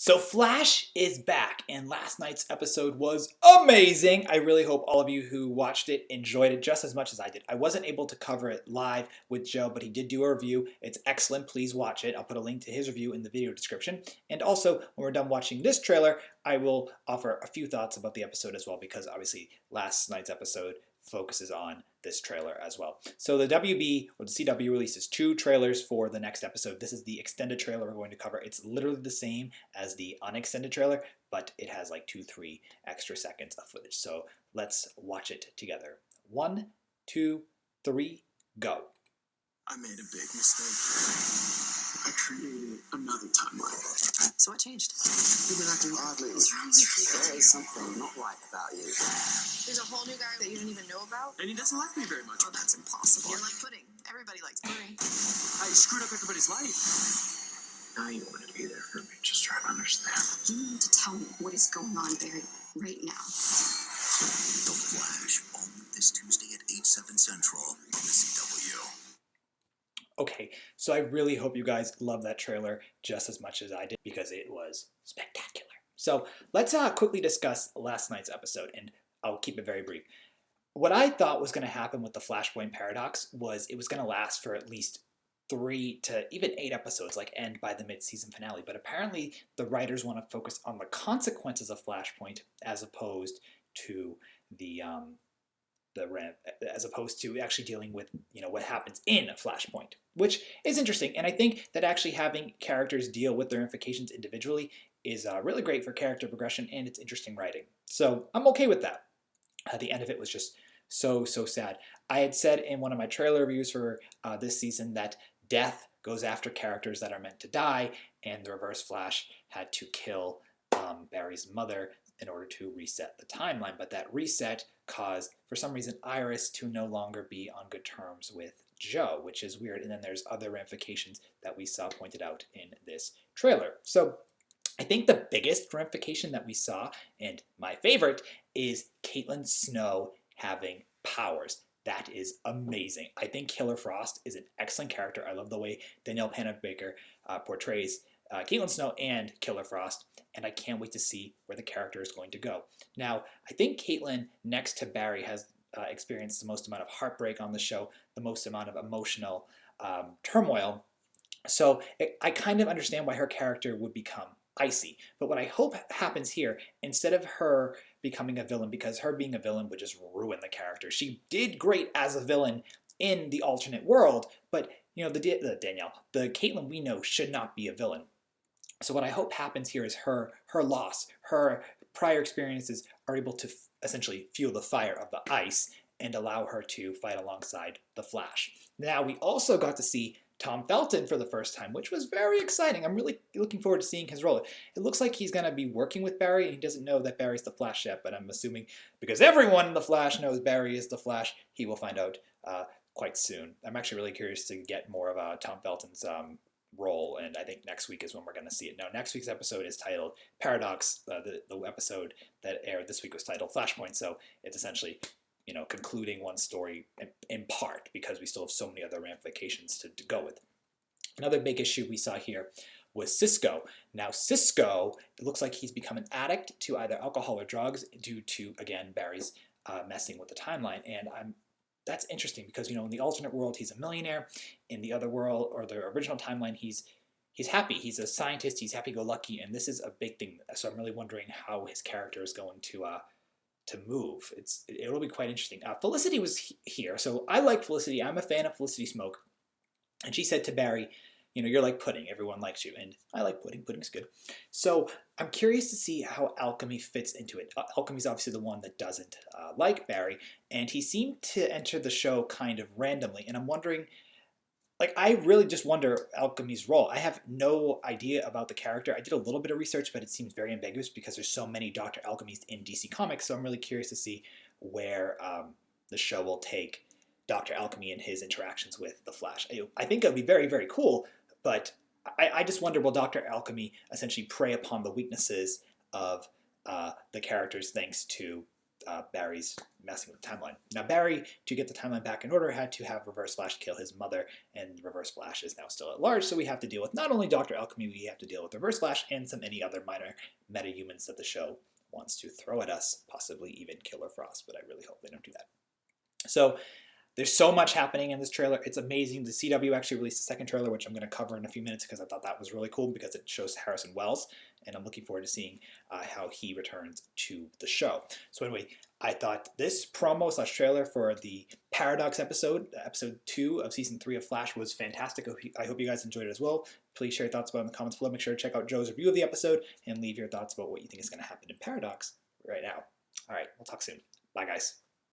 So Flash is back, and last night's episode was amazing. I really hope all of you who watched it enjoyed it just as much as I did. I wasn't able to cover it live with Joe, but he did do a review. It's excellent. Please watch it. I'll put a link to his review in the video description. And also, when we're done watching this trailer, I will offer a few thoughts about the episode as well, because obviously last night's episode focuses on this trailer as well. So the WB, or the CW, releases 2 trailers for the next episode. This is the extended trailer we're going to cover. It's literally the same as the unextended trailer, but it has like 2-3 extra seconds of footage. So let's watch it together. 1, 2, 3, go. I made a big mistake. I created another timeline. So what changed? You've been acting oddly. What's wrong with you? There is something not right about you. There's a whole new guy that you don't even know about? And he doesn't like me very much. Oh, that's impossible. You're like pudding. Everybody likes pudding. I screwed up everybody's life. Now you want to be there for me. Just try to understand. You need to tell me what is going on, Barry, right now. The Flash, only this Tuesday at 8/7 Central on the CW. Okay, so I really hope you guys love that trailer just as much as I did, because it was spectacular. So let's quickly discuss last night's episode, and I'll keep it very brief. What I thought was going to happen with the Flashpoint paradox was it was going to last for at least 3 to even 8 episodes, like end by the mid-season finale. But apparently the writers want to focus on the consequences of Flashpoint as opposed to as opposed to actually dealing with what happens in Flashpoint, which is interesting. And I think that actually having characters deal with their ramifications individually is really great for character progression, and it's interesting writing. So I'm okay with that. The end of it was just so sad. I had said in one of my trailer reviews for this season that death goes after characters that are meant to die, and the Reverse Flash had to kill Barry's mother in order to reset the timeline. But that reset caused, for some reason, Iris to no longer be on good terms with Joe, which is weird. And then there's other ramifications that we saw pointed out in this trailer. So I think the biggest ramification that we saw, and my favorite, is Caitlin Snow having powers. That is amazing. I think Killer Frost is an excellent character. I love the way Danielle Panabaker portrays Caitlin Snow and Killer Frost, and I can't wait to see where the character is going to go. Now, I think Caitlin, next to Barry, has experienced the most amount of heartbreak on the show, the most amount of emotional turmoil. So I kind of understand why her character would become icy. But what I hope happens here, instead of her becoming a villain, because her being a villain would just ruin the character. She did great as a villain in the alternate world, but the Caitlin we know should not be a villain. So what I hope happens here is her loss, her prior experiences are able to essentially fuel the fire of the ice and allow her to fight alongside the Flash. Now, we also got to see Tom Felton for the first time, which was very exciting. I'm really looking forward to seeing his role. It looks like he's going to be working with Barry, and he doesn't know that Barry's the Flash yet, but I'm assuming because everyone in the Flash knows Barry is the Flash, he will find out quite soon. I'm actually really curious to get more of Tom Felton's role, and I think next week is when we're going to see it. Now, next week's episode is titled Paradox. The episode that aired this week was titled Flashpoint, so it's essentially concluding one story in part, because we still have so many other ramifications to go with. Another big issue we saw here was Cisco. Now, Cisco, it looks like he's become an addict to either alcohol or drugs due to, again, Barry's messing with the timeline. And that's interesting because, in the alternate world, he's a millionaire. In the other world, or the original timeline, he's happy. He's a scientist. He's happy-go-lucky, and this is a big thing. So I'm really wondering how his character is going to move. It'll be quite interesting. Felicity was here, so I like Felicity. I'm a fan of Felicity Smoke, and she said to Barry, you're like pudding. Everyone likes you, and I like pudding. Pudding's good. So I'm curious to see how Alchemy fits into it. Alchemy's obviously the one that doesn't like Barry, and he seemed to enter the show kind of randomly, and I'm wondering, I really just wonder Alchemy's role. I have no idea about the character. I did a little bit of research, but it seems very ambiguous because there's so many Dr. Alchemys in DC Comics, so I'm really curious to see where the show will take Dr. Alchemy and his interactions with the Flash. I think it would be very, very cool, but I just wonder, will Dr. Alchemy essentially prey upon the weaknesses of the characters thanks to Barry's messing with the timeline. Now Barry, to get the timeline back in order, had to have Reverse Flash kill his mother, and Reverse Flash is now still at large, so we have to deal with not only Dr. Alchemy, we have to deal with Reverse Flash and any other minor metahumans that the show wants to throw at us, possibly even Killer Frost, but I really hope they don't do that. So there's so much happening in this trailer. It's amazing. The CW actually released a second trailer, which I'm going to cover in a few minutes because I thought that was really cool because it shows Harrison Wells, and I'm looking forward to seeing how he returns to the show. So anyway, I thought this promo/trailer for the Paradox episode 2 of Season 3 of Flash was fantastic. I hope you guys enjoyed it as well. Please share your thoughts about it in the comments below. Make sure to check out Joe's review of the episode and leave your thoughts about what you think is going to happen in Paradox right now. All right, we'll talk soon. Bye, guys.